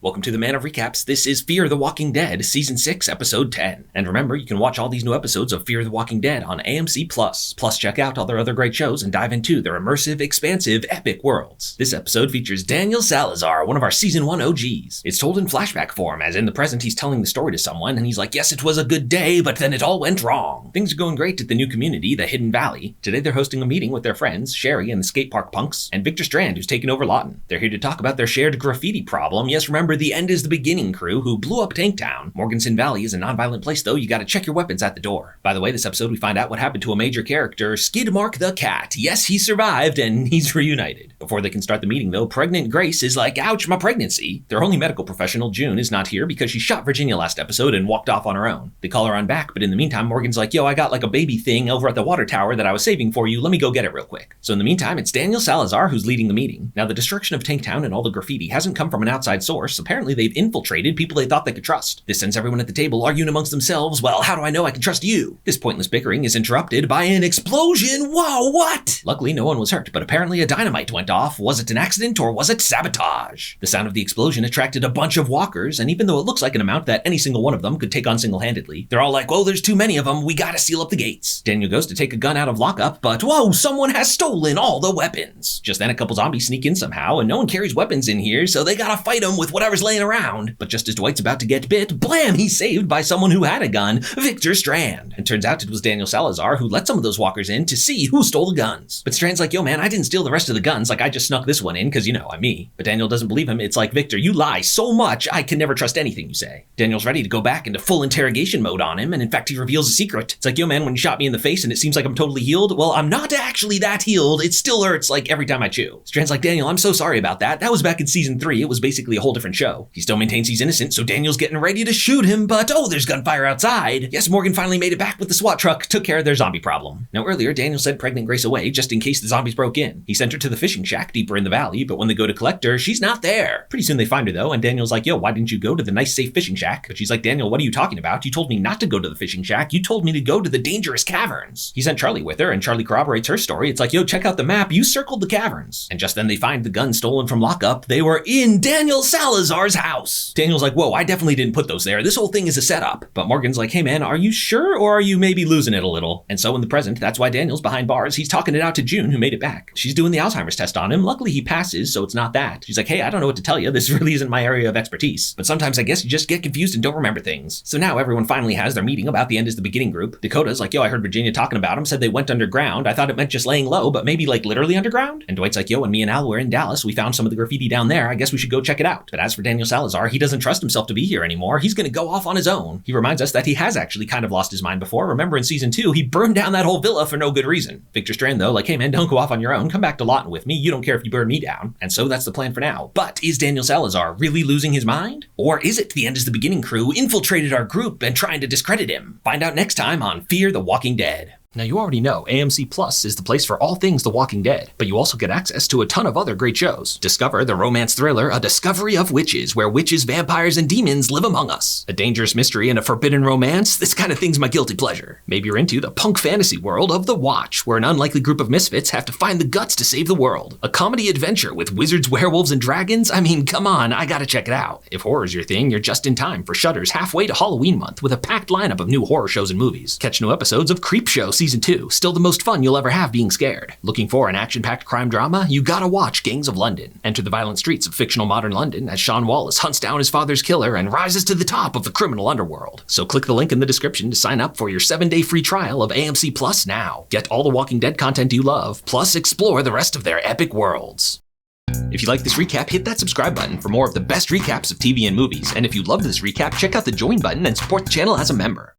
Welcome to the Man of Recaps. This is Fear the Walking Dead, Season 6, Episode 10. And remember, you can watch all these new episodes of Fear the Walking Dead on AMC+. Plus, check out all their other great shows and dive into their immersive, expansive, epic worlds. This episode features Daniel Salazar, one of our Season 1 OGs. It's told in flashback form, as in the present he's telling the story to someone, and he's like, yes, it was a good day, but then it all went wrong. Things are going great at the new community, the Hidden Valley. Today they're hosting a meeting with their friends, Sherry and the skate park punks, and Victor Strand, who's taking over Lawton. They're here to talk about their shared graffiti problem. Yes, remember, the end is the beginning crew who blew up Tanktown. Morganton Valley is a non-violent place, though. You gotta check your weapons at the door. By the way, this episode we find out what happened to a major character, Skidmark the Cat. Yes, he survived, and he's reunited. Before they can start the meeting, though, pregnant Grace is like, ouch, my pregnancy. Their only medical professional, June, is not here because she shot Virginia last episode and walked off on her own. They call her on back, but in the meantime, Morgan's like, yo, I got like a baby thing over at the water tower that I was saving for you. Let me go get it real quick. So in the meantime, it's Daniel Salazar who's leading the meeting. Now, the destruction of Tanktown and all the graffiti hasn't come from an outside source. Apparently, they've infiltrated people they thought they could trust. This sends everyone at the table arguing amongst themselves, well, how do I know I can trust you? This pointless bickering is interrupted by an explosion. Whoa, what? Luckily, no one was hurt, but apparently a dynamite went off. Was it an accident or was it sabotage? The sound of the explosion attracted a bunch of walkers, and even though it looks like an amount that any single one of them could take on single-handedly, they're all like, whoa, there's too many of them. We gotta seal up the gates. Daniel goes to take a gun out of lockup, but whoa, someone has stolen all the weapons. Just then a couple zombies sneak in somehow, and no one carries weapons in here, so they gotta fight them with whatever's laying around. But just as Dwight's about to get bit, blam, he's saved by someone who had a gun, Victor Strand. And turns out it was Daniel Salazar who let some of those walkers in to see who stole the guns. But Strand's like, yo man, I didn't steal the rest of the guns, like I just snuck this one in, cause you know, I'm me. But Daniel doesn't believe him. It's like, Victor, you lie so much, I can never trust anything you say. Daniel's ready to go back into full interrogation mode on him, and in fact he reveals a secret. It's like, yo man, when you shot me in the face and it seems like I'm totally healed, well, I'm not actually that healed, it still hurts like every time I chew. Strand's like, Daniel, I'm so sorry about that. That was back in season 3, it was basically a whole different show. He still maintains he's innocent, so Daniel's getting ready to shoot him, but oh, there's gunfire outside. Yes, Morgan finally made it back with the SWAT truck, took care of their zombie problem. Now earlier, Daniel sent pregnant Grace away just in case the zombies broke in. He sent her to the fishing shack deeper in the valley, but when they go to collect her, she's not there. Pretty soon they find her though, and Daniel's like, yo, why didn't you go to the nice safe fishing shack? But she's like, Daniel, what are you talking about? You told me not to go to the fishing shack. You told me to go to the dangerous caverns. He sent Charlie with her, and Charlie corroborates her story. It's like, yo, check out the map. You circled the caverns. And just then they find the gun stolen from lockup. They were in Daniel Salazar's house. Daniel's like, whoa, I definitely didn't put those there. This whole thing is a setup. But Morgan's like, hey man, are you sure, or are you maybe losing it a little? And so in the present, that's why Daniel's behind bars. He's talking it out to June, who made it back. She's doing the Alzheimer's test on him. Luckily he passes, so it's not that. She's like, hey, I don't know what to tell you. This really isn't my area of expertise. But sometimes I guess you just get confused and don't remember things. So now everyone finally has their meeting about the end is the beginning group. Dakota's like, yo, I heard Virginia talking about him, said they went underground. I thought it meant just laying low, but maybe like literally underground? And Dwight's like, yo, when me and Al were in Dallas, we found some of the graffiti down there. I guess we should go check it out. But as for Daniel Salazar, he doesn't trust himself to be here anymore. He's gonna go off on his own. He reminds us that he has actually kind of lost his mind before. Remember in season 2, he burned down that whole villa for no good reason. Victor Strand though, like, hey man, don't go off on your own. Come back to Lawton with me. You don't care if you burn me down. And so that's the plan for now. But is Daniel Salazar really losing his mind? Or is it the end is the beginning crew infiltrated our group and trying to discredit him? Find out next time on Fear the Walking Dead. Now you already know AMC Plus is the place for all things The Walking Dead, but you also get access to a ton of other great shows. Discover the romance thriller A Discovery of Witches, where witches, vampires, and demons live among us. A dangerous mystery and a forbidden romance, this kind of thing's my guilty pleasure. Maybe you're into the punk fantasy world of The Watch, where an unlikely group of misfits have to find the guts to save the world. A comedy adventure with wizards, werewolves, and dragons? I mean, come on, I gotta check it out. If horror's your thing, you're just in time for Shudder's halfway to Halloween month with a packed lineup of new horror shows and movies. Catch new episodes of Creepshow Season 2, still the most fun you'll ever have being scared. Looking for an action-packed crime drama? You gotta watch Gangs of London. Enter the violent streets of fictional modern London as Sean Wallace hunts down his father's killer and rises to the top of the criminal underworld. So click the link in the description to sign up for your 7-day free trial of AMC Plus now. Get all the Walking Dead content you love, plus explore the rest of their epic worlds. If you like this recap, hit that subscribe button for more of the best recaps of TV and movies. And if you loved this recap, check out the join button and support the channel as a member.